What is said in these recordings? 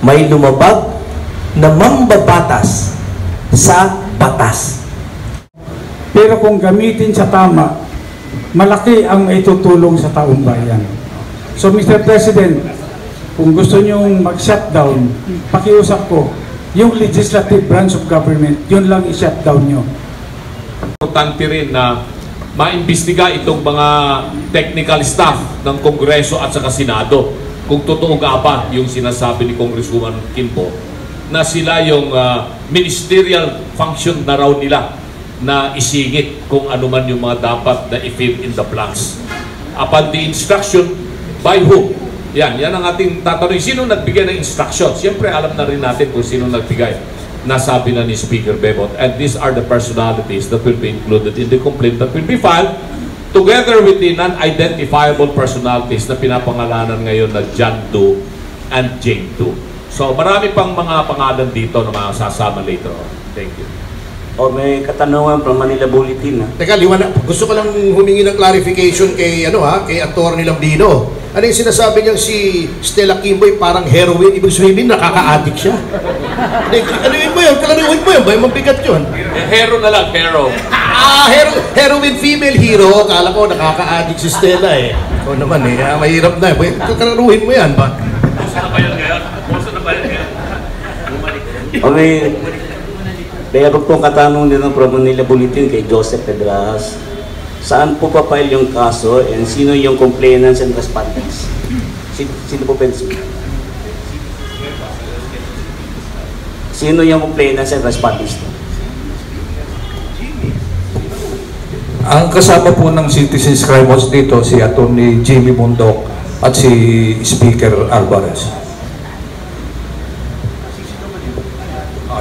may lumabag na mambabatas sa batas. Pero kung gamitin sa tama, malaki ang maitutulong sa taong bayan. So Mr. President, kung gusto nyong mag-shutdown, pakiusap ko, yung legislative branch of government, yun lang i-shutdown nyo. Importante rin na maimbestiga itong mga technical staff ng Kongreso at saka Senado kung totoo nga ba yung sinasabi ni Congresswoman Kimbo na sila yung ministerial function na raw nila na isingit kung ano man yung mga dapat na i-fill in the blanks. Upon the instruction, by whom? Yan ang ating tatanungin. Sino nagbigay ng instruction? Siyempre, alam na rin natin kung sino nagbigay. Nasabi na ni Speaker Bebot. And these are the personalities that will be included in the complaint that will be filed together with the non-identifiable personalities na pinapangalanan ngayon na John Doe and Jane Doe. So, marami pang mga pangalan dito na masasama later on. Thank you. O may katanungan from Manila Bulletin. Teka, liwanag. Gusto ko lang humingi ng clarification kay kay Atty. Lambdino. Ano yung sinasabi niyang si Stella Kimboy parang heroin? Ibig sabihin, nakaka-addict siya. Ano mo yun? Kalanuhin mo yun ba? Mabigat yun. Hero na lang, hero. Heroin female hero. Kala ko nakaka-addict si Stella eh. Ikaw naman eh. Mahirap na eh. Kalanuhin mo yan ba? Puso na ba yan ngayon? Puso na ba yan ngayon? Okay. Meron pong katanong din ng Manila Bulletin kay Joseph Pedrajas. Saan po pa-file yung kaso and sino yung complainants and respondents? Sino po pwede? Sino yung complainants and respondents? Ang kasama po ng Citizens Crime Watch dito si Atty. Jimmy Bundok at si Speaker Alvarez.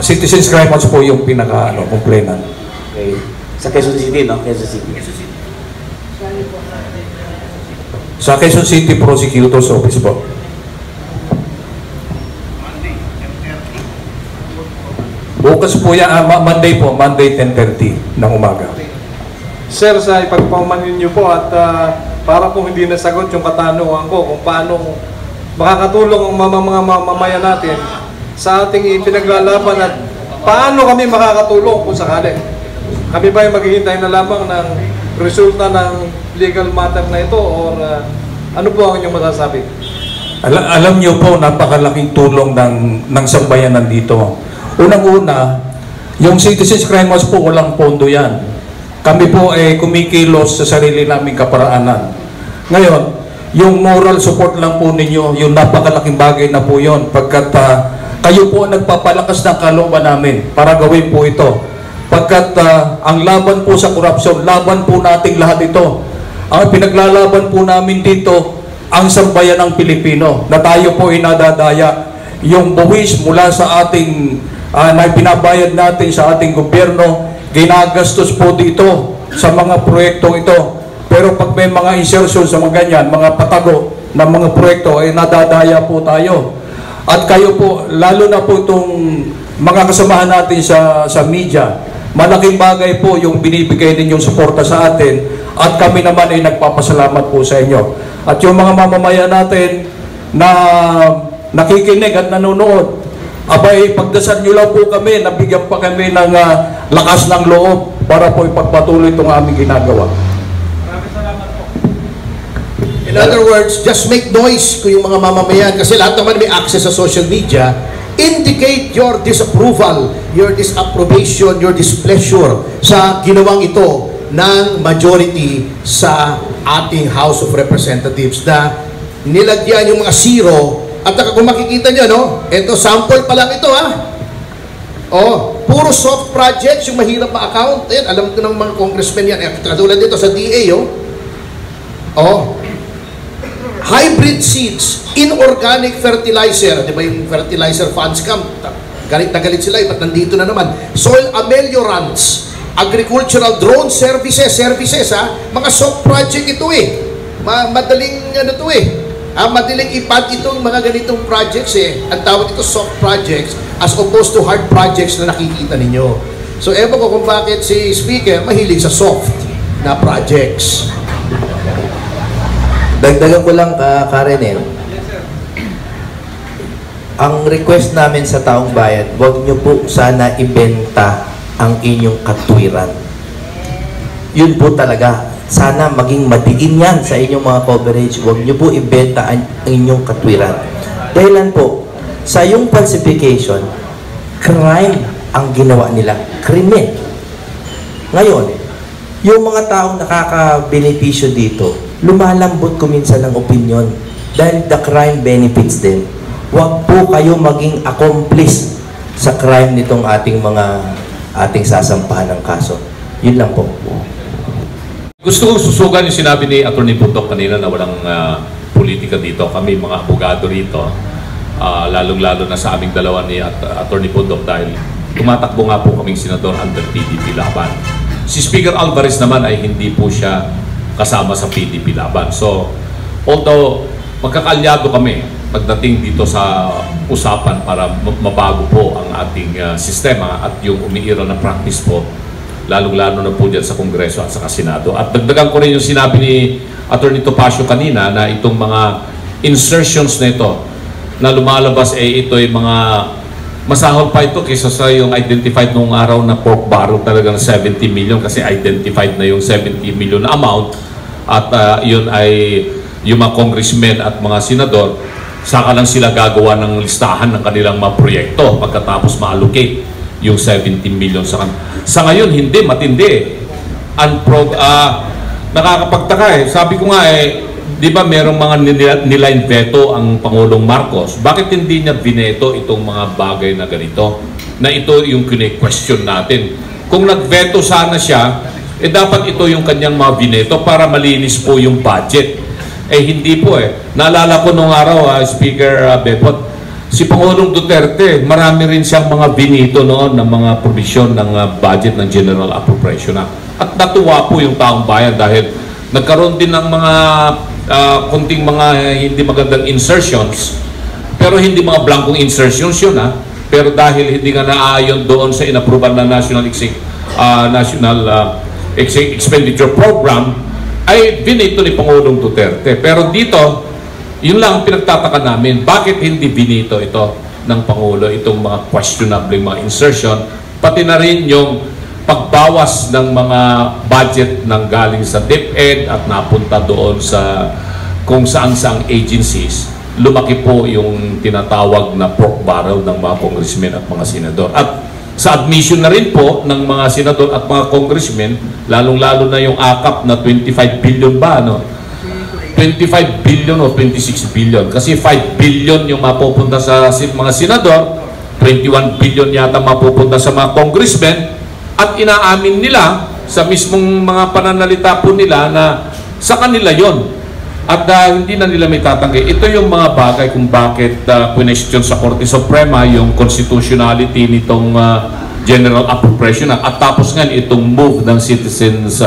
Citizens Crime Watch po yung pinaka-complainant. Okay. Sa Quezon City, no? Quezon City. Sa Quezon City Prosecutor's Office po. Bukas po yan, Monday po, Monday 10:30 ng umaga. Sir, sa ipagpaumanin niyo po at para po hindi nasagot yung katanungan ko kung paano makakatulong ang mga mamamayan natin sa ating ipinaglalaban at paano kami makakatulong kung sakali. Kami ba yung maghihintay na lamang ng resulta ng legal matter na ito or ano po ang inyong masasabi? Alam niyo po, napakalaking tulong ng sambayanan dito. Unang-una, yung Citizens Crime Watch po, walang pondo yan. Kami po ay kumikilos sa sarili naming kaparaanan. Ngayon, yung moral support lang po ninyo, yung napakalaking bagay na po yun, pagkat kayo po nagpapalakas ng kalooban namin para gawin po ito. Pagkat ang laban po sa korupsyon, laban po nating lahat ito. Ang pinaglalaban po namin dito, ang sambayan ng Pilipino, na tayo po inadadaya. Yung buwis mula sa ating, na pinabayad natin sa ating gobyerno, ginagastos po dito sa mga proyektong ito. Pero pag may mga insertion sa mga ganyan, mga patago ng mga proyekto, ay nadadaya po tayo. At kayo po, lalo na po itong mga kasamahan natin sa media, malaking bagay po yung binibigay ninyong suporta sa atin at kami naman ay nagpapasalamat po sa inyo. At yung mga mamamayan natin na nakikinig at nanonood, abay, pagdasal nyo lang po kami, nabigyan pa kami ng lakas ng loob para po ipagpatuloy itong aming ginagawa. In other words, just make noise kung yung mga mamamayan, kasi lahat naman may access sa social media. Indicate your disapproval, your disapprobation, your displeasure sa ginawang ito ng majority sa ating House of Representatives na nilagyan yung mga zero. At kung makikita nyo, no? Ito, sample pa lang ito, ha? Oh, puro soft projects, yung mahirap ma-account. Alam ko ng mga congressmen yan. Katulad dito sa DA, oh. Oh. Hybrid seeds, inorganic fertilizer. Di ba yung fertilizer funds scam? Galit na galit sila, ba't nandito na naman? Soil ameliorants, agricultural drone services, ha? Mga soft project ito eh. Madaling ano to eh. Madaling ipad itong mga ganitong projects eh. Ang tawag ito soft projects as opposed to hard projects na nakikita ninyo. So ewan ko kung bakit si Speaker mahilig sa soft na projects. Dagdagan ko lang, Karen, ang request namin sa taong bayan, huwag nyo po sana ibenta ang inyong katwiran. Yun po talaga. Sana maging madiin yan sa inyong mga coverage. Huwag nyo po ibenta ang inyong katwiran. Dahilan po, sa yung falsification, crime ang ginawa nila. Krimen. Ngayon, yung mga taong nakaka-benepisyo dito, lumalambot ko minsan ng opinion dahil the crime benefits them. Huwag po kayo maging accomplice sa crime nitong ating sasampahan ng kaso. Yun lang po. Gusto kong susugan yung sinabi ni Atty. Putok kanina na walang politika dito. Kami mga abogado rito, lalong-lalo na sa aming dalawa ni Atty. Putok dahil tumatakbo nga po kaming senador under PDP laban. Si Speaker Alvarez naman ay hindi po siya kasama sa PDP laban. So, although magkakalyado kami pagdating dito sa usapan para mabago po ang ating sistema at yung umiiral na practice po, lalong-lalo na po dyan sa Kongreso at sa Senado. At dagdagan ko rin yung sinabi ni Atty. Topacio kanina na itong mga insertions na ito na lumalabas ito ay mga masahol pa ito kaysa sa yung identified nung araw na pork barrel talagang 70 million kasi identified na yung 70 million na amount at yun ay yung mga congressmen at mga senador saka lang sila gagawa ng listahan ng kanilang mga proyekto pagkatapos ma-allocate yung 17 million sa ngayon hindi matindi nakakapagtaka sabi ko nga di ba merong mga niline veto ang Pangulong Marcos, bakit hindi niya bineto itong mga bagay na ganito na ito yung kine-question natin kung nag-veto sana siya dapat ito yung kanyang mga bineto para malinis po yung budget. Hindi po naalala ko nung araw Speaker Bepot, si Pangulong Duterte, marami rin siyang mga binito noon ng mga provision ng budget ng General Appropriation Act. At natuwa po yung taong bayan dahil nagkaroon din ng mga kunting mga hindi magandang insertions, pero hindi mga blankong insertions yun pero dahil hindi nga naayon doon sa inapproval na National Expenditure Program, ay binito ni Pangulong Duterte. Pero dito, yun lang pinagtataka namin, bakit hindi binito ito ng Pangulo, itong mga questionable mga insertion, pati na rin yung pagbawas ng mga budget ng galing sa DepEd at napunta doon sa kung saan-saang agencies, lumaki po yung tinatawag na pork barrel ng mga congressmen at mga senador. At sa admission na rin po ng mga senador at mga congressmen, lalong-lalo na yung akap na 25 billion ba, 25 billion o 26 billion. Kasi 5 billion yung mapupunta sa mga senador, 21 billion yata mapupunta sa mga congressmen, at inaamin nila sa mismong mga pananalita po nila na sa kanila yon. At hindi na nila may tatanggi. Ito yung mga bagay kung bakit question sa Korte Suprema yung constitutionality nitong General Appropriation Act. At tapos nga itong move ng Citizens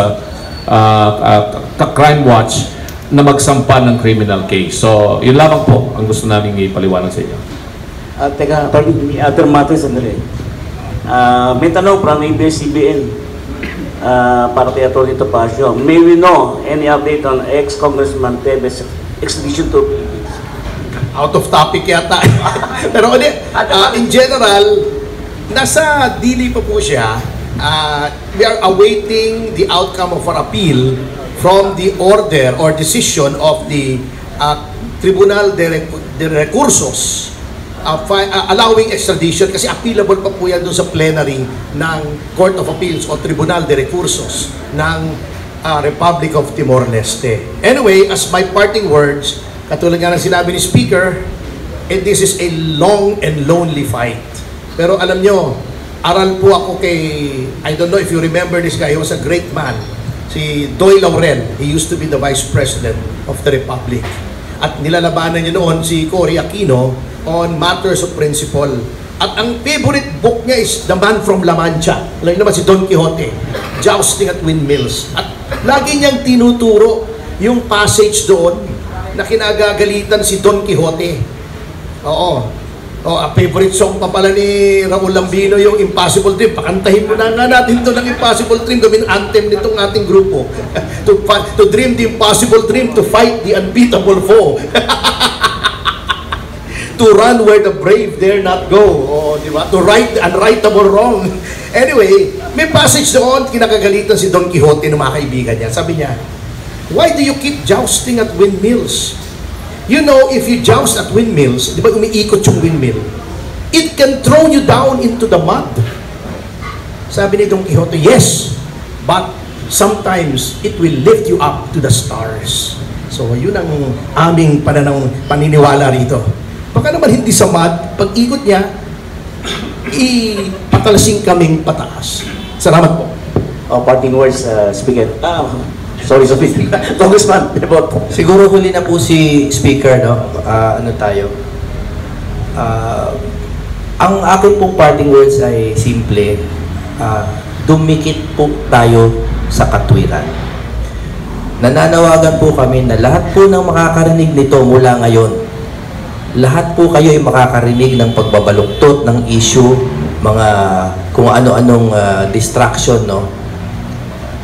Crime Watch na magsampa ng criminal case. So, yun lamang po ang gusto namin ipaliwanag sa inyo. Teka, other matters, sandali. May tanong from ABS-CBN. Para kay Atty. Topacio, may we know any update on ex-Congressman Teves extradition to Philippines? Out of topic yata. Pero in general, nasa dili pa po siya. We are awaiting the outcome of our appeal from the order or decision of the Tribunal de Recursos allowing extradition kasi appealable pa po yan doon sa plenary ng Court of Appeals o Tribunal de Recursos ng Republic of Timor-Leste. Anyway, as my parting words, katulad nga ng sinabi ni Speaker, this is a long and lonely fight. Pero alam nyo, aral po ako kay, I don't know if you remember this guy, he was a great man, si Doy Laurel. He used to be the Vice President of the Republic. At nilalabanan niya noon si Cory Aquino on matters of principle. At ang favorite book niya is The Man from La Mancha. Alam naman si Don Quixote, Jousting at Windmills. At lagi niyang tinuturo yung passage doon na kinagagalitan si Don Quixote. Oo. Ang favorite song pa pala ni Raul Lambino yung Impossible Dream. Pakantahin mo na nga natin ito ng Impossible Dream. Gawin anthem nitong ating grupo. To dream the impossible dream, to fight the unbeatable foe. to run where the brave dare not go. O, di ba? To right unrightable wrong. Anyway, may passage doon, kinakagalitan si Don Quixote ng mga kaibigan niya. Sabi niya, why do you keep jousting at windmills? You know, if you joust at windmills, di ba umiikot yung windmill, it can throw you down into the mud. Sabi ni Don Quixote, yes, but sometimes it will lift you up to the stars. So, yun ang aming paniniwala rito. Baka naman hindi sa mud, pag ikot niya, ipatalsing kaming pataas. Salamat po. Parting words, Speaker. Sorry. Congressman, Siguro huli na po si Speaker, no? Ano tayo? Ang akin pong parting words ay simple. Dumikit po tayo sa katwiran. Nananawagan po kami na lahat po ng makakarinig nito mula ngayon, lahat po kayo ay makakarinig ng pagbabaluktot ng issue, mga kung ano-anong distraction, no?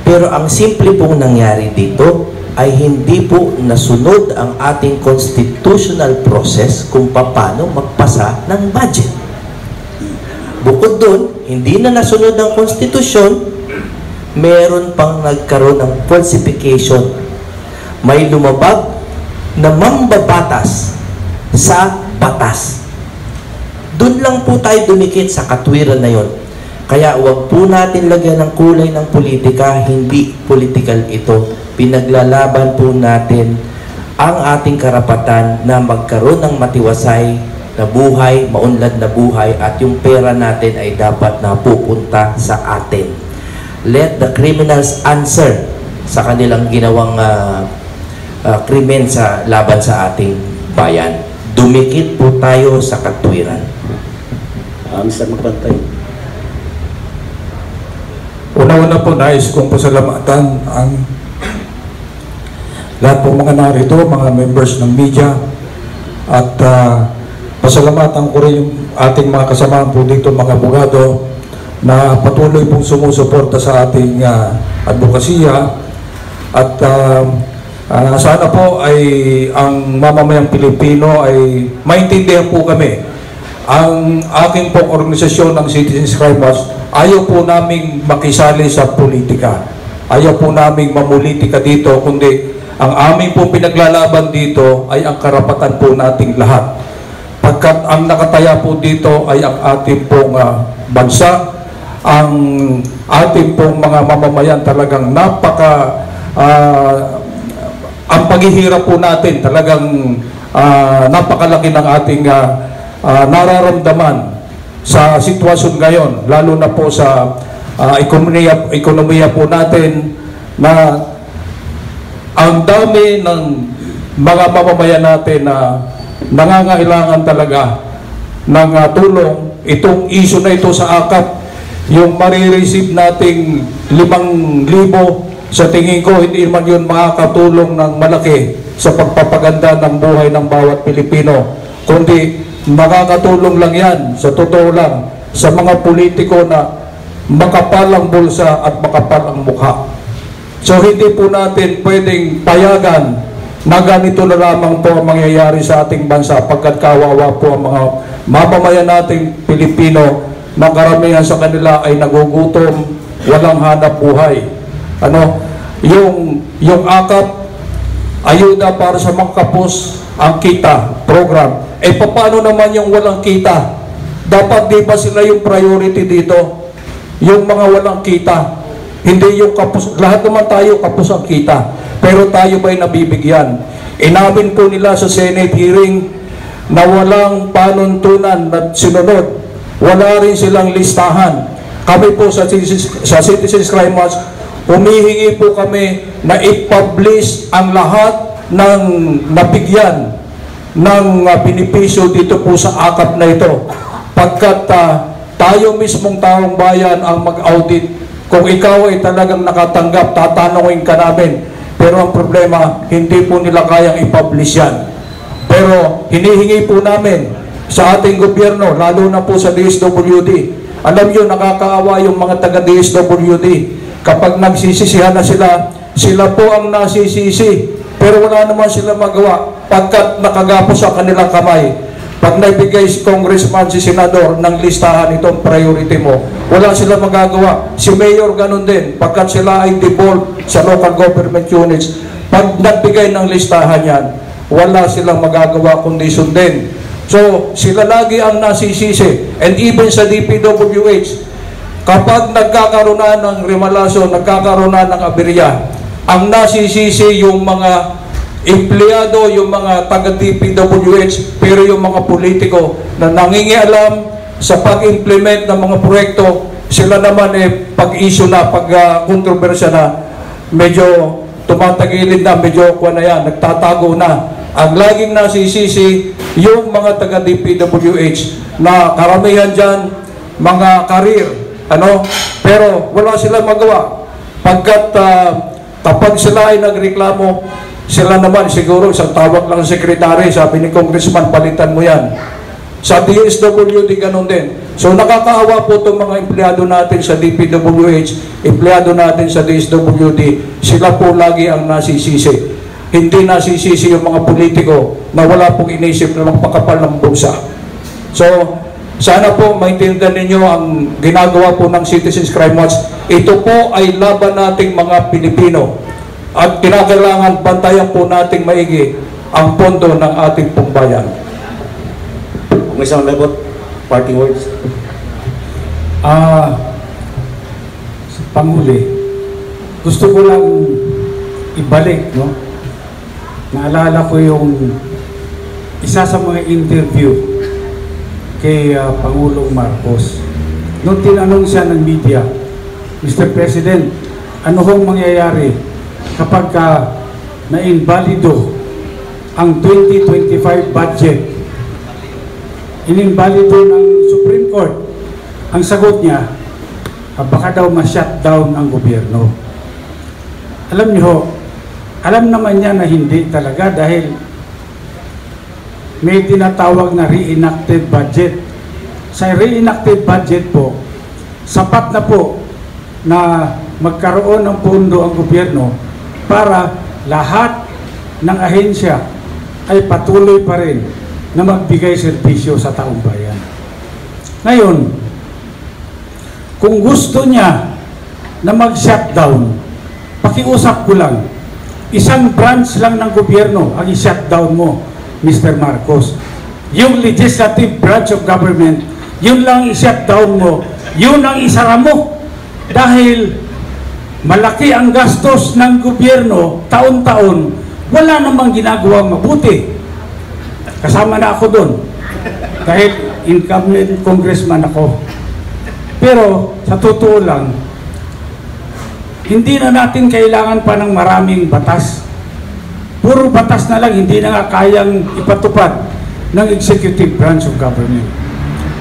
Pero ang simple pong nangyari dito ay hindi po nasunod ang ating constitutional process kung paano magpasa ng budget. Bukod doon, hindi na nasunod ang konstitusyon, meron pang nagkaroon ng falsification. May lumabag na mambabatas sa batas. Doon lang po tayo dumikit sa katwiran na yon. Kaya huwag po natin lagyan ng kulay ng politika, hindi political ito. Pinaglalaban po natin ang ating karapatan na magkaroon ng matiwasay na buhay, maunlad na buhay, at yung pera natin ay dapat na pupunta sa atin. Let the criminals answer sa kanilang ginawang krimen sa laban sa ating bayan. Dumikit po tayo sa katwiran. Mr. Magpantay. Una-una po, nais kong pasalamatan ang lahat po mga narito, mga members ng media, at pasalamatan ko rin yung ating mga kasamahan po dito, mga abogado, na patuloy pong sumusuporta sa ating advokasya, at sana po ay ang mamamayang Pilipino ay maintindihan po kami. Ang aking pong organisasyon ng Citizens Crime Watch, ayaw po naming makisali sa politika. Ayaw po naming mamulitika dito, kundi ang aming pong pinaglalaban dito ay ang karapatan po nating lahat. Pagkat ang nakataya po dito ay ang ating pong bansa, ang ating pong mga mamamayan talagang ang paghihirap po natin talagang napakalaki ng ating nararamdaman sa sitwasyon ngayon, lalo na po sa ekonomiya po natin, na ang dami ng mga mamamayan natin na nangangailangan talaga ng tulong. Itong issue na ito sa AKAP, yung marireceive nating 5,000, sa tingin ko hindi man yun makakatulong ng malaki sa pagpapaganda ng buhay ng bawat Pilipino, kundi makakatulong lang yan, sa totoo lang, sa mga politiko na makapal ang bulsa at makapal ang mukha. So hindi po natin pwedeng payagan na ganito na lamang po ang mangyayari sa ating bansa, pagkat kawawa po ang mga mamamayan nating Pilipino na karamihan sa kanila ay nagugutom, walang hanap buhay. Yung AKAP, ayuda para sa mga kapos, ang kita program. Paano naman yung walang kita? Dapat di ba sila yung priority dito? Yung mga walang kita, hindi yung kapos. Lahat naman tayo kapos ang kita, pero tayo ba'y nabibigyan? Inamin po nila sa Senate hearing na walang panuntunan na sinunod. Wala rin silang listahan. Kami po sa Citizens Crime Watch, humihingi po kami na i-publish ang lahat ng nabigyan ng benepisyo dito po sa AKAP na ito. Pagkat tayo mismong taong bayan ang mag-audit. Kung ikaw ay talagang nakatanggap, tatanungin ka namin. Pero ang problema, hindi po nila kayang i-publish yan. Pero hinihingi po namin sa ating gobyerno, lalo na po sa DSWD. Alam nyo, nakakaawa yung mga taga-DSWD. Kapag nagsisisihan na sila po ang nasisisi. Pero wala naman sila magawa pagkat nakagapos sa kanilang kamay. Pag naibigay si congressman, si senador ng listahan itong priority mo, wala sila magagawa. Si mayor ganun din, pagkat sila ay devolved sa local government units, pag nagbigay ng listahan yan, wala silang magagawa kundi sundin. So, sila lagi ang nasisisi. And even sa DPWH, kapag nagkakaroon na ng remalasyon, nagkakaroon na ng aberya, ang nasisisi yung mga empleyado, yung mga taga-DPWH, pero yung mga politiko na nangingialam sa pag-implement ng mga proyekto, sila naman pag-issue na, pag-kontrobersya na, medyo tumatagilid na, medyo kuha na yan, nagtatago na. Ang laging nasisisi yung mga taga-DPWH na karamihan dyan, mga karir, pero wala sila magawa. Pagkat kapag sila ay nagreklamo, sila naman siguro isang tawag lang sa sekretary, sabi ni Congressman, palitan mo yan. Sa DSWD ganun din. So nakakaawa po itong mga empleyado natin sa DPWH, empleyado natin sa DSWD, sila po lagi ang nasisisi. Hindi nasisisi yung mga politiko na wala pong inisip na magpakapal ng bulsa. So, sana po maintindihan ninyo ang ginagawa po ng Citizens Crime Watch. Ito po ay laban nating mga Pilipino. At kinakailangan bantayan po nating maigi ang pondo ng ating pong bayan. Kung may isang labot, parting words. Sa Panghuli, gusto ko lang ibalik, no? Naalala ko yung isa sa mga interview kay Pangulong Marcos. Nung tinanong siya ng media, Mr. President, ano hong mangyayari kapag na-invalido ang 2025 budget? Ininvalido ng Supreme Court. Ang sagot niya, baka daw ma-shutdown ang gobyerno. Alam niyo, alam naman niya na hindi talaga dahil may tinatawag na reenacted budget. Sa reenacted budget po, sapat na po na magkaroon ng pondo ang gobyerno para lahat ng ahensya ay patuloy pa rin na magbigay serbisyo sa taong bayan. Ngayon, kung gusto niya na mag-shutdown, pakiusap ko lang, isang branch lang ng gobyerno ang i-shutdown mo, Mr. Marcos. Yung legislative branch of government, yun lang i-shutdown mo, yun ang isara mo. Dahil malaki ang gastos ng gobyerno taon-taon, wala namang ginagawang mabuti. Kasama na ako doon. Dahil incumbent congressman ako. Pero sa totoo lang, hindi na natin kailangan pa ng maraming batas. Puro batas na lang, hindi na nga kayang ipatupad ng executive branch of government.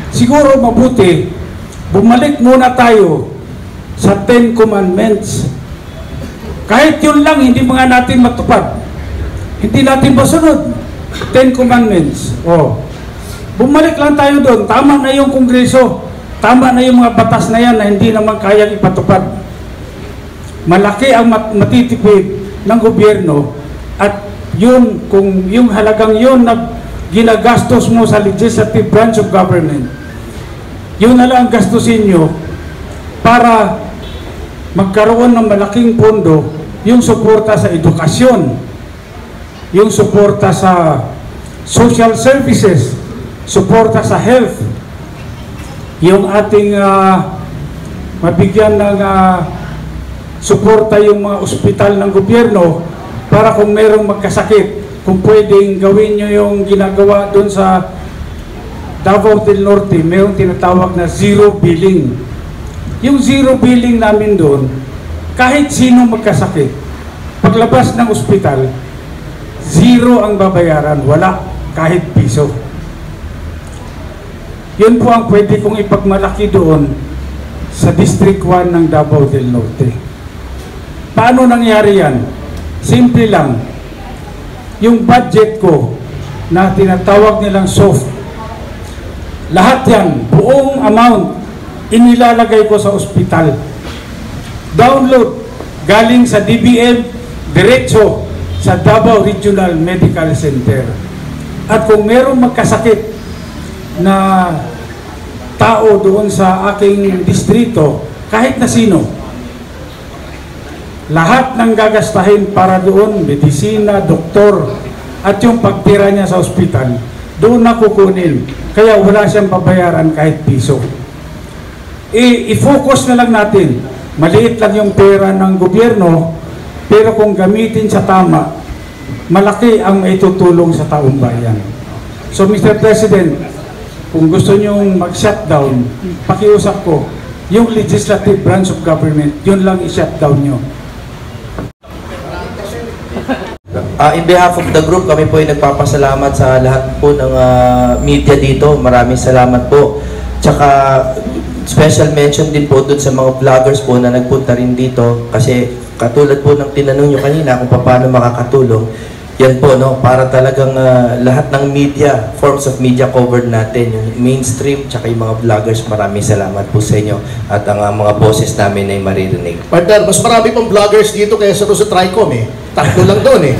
Siguro mabuti, bumalik muna tayo sa 10 Commandments. Kahit yun lang, hindi mga natin matupad. Hindi natin masunod. 10 Commandments. Bumalik lang tayo doon. Tama na yung Kongreso. Tama na yung mga batas na yan na hindi naman kayang ipatupad. Malaki ang matitipid ng gobyerno at yun, kung yung halagang yun na ginagastos mo sa legislative branch of government, yun na lang gastusin nyo para magkaroon ng malaking pondo yung suporta sa edukasyon, yung suporta sa social services, suporta sa health, yung ating mabigyan ng suporta yung mga ospital ng gobyerno para kung mayroong magkasakit, kung pwedeng gawin nyo yung ginagawa doon sa Davao del Norte, mayroong tinatawag na zero billing. Yung zero billing namin doon, kahit sino magkasakit, paglabas ng ospital, zero ang babayaran, wala kahit piso. Yun po ang pwede kong ipagmalaki doon sa District 1 ng Davao del Norte. Paano nangyari yan? Simple lang. Yung budget ko na tinatawag nilang soft, lahat yan, buong amount, inilalagay ko sa ospital. Download, galing sa DBM, diretso sa Davao Regional Medical Center. At kung merong magkasakit, na tao doon sa aking distrito, kahit na sino, lahat ng gagastahin para doon, medisina, doktor, at yung pagtira niya sa ospital, doon na kukunin. Kaya wala siyang babayaran kahit piso. I-focus na lang natin. Maliit lang yung pera ng gobyerno, pero kung gamitin sa tama, malaki ang itutulong sa taong bayan. So Mr. President, kung gusto nyong mag-shutdown, pakiusap ko, yung legislative branch of government, yun lang i-shutdown nyo. In behalf of the group, kami po ay nagpapasalamat sa lahat po ng media dito. Maraming salamat po. Tsaka special mention din po dun sa mga vloggers po na nagpunta rin dito. Kasi katulad po ng tinanong nyo kanina kung paano makakatulong. Yan po, no, para talagang lahat ng media, forms of media covered natin. Yung mainstream, tsaka yung mga vloggers. Maraming salamat po sa inyo. At ang mga boses namin ay maririnig. Partner, mas marami pang vloggers dito kaya sa Tricom eh. Tatlo lang doon eh.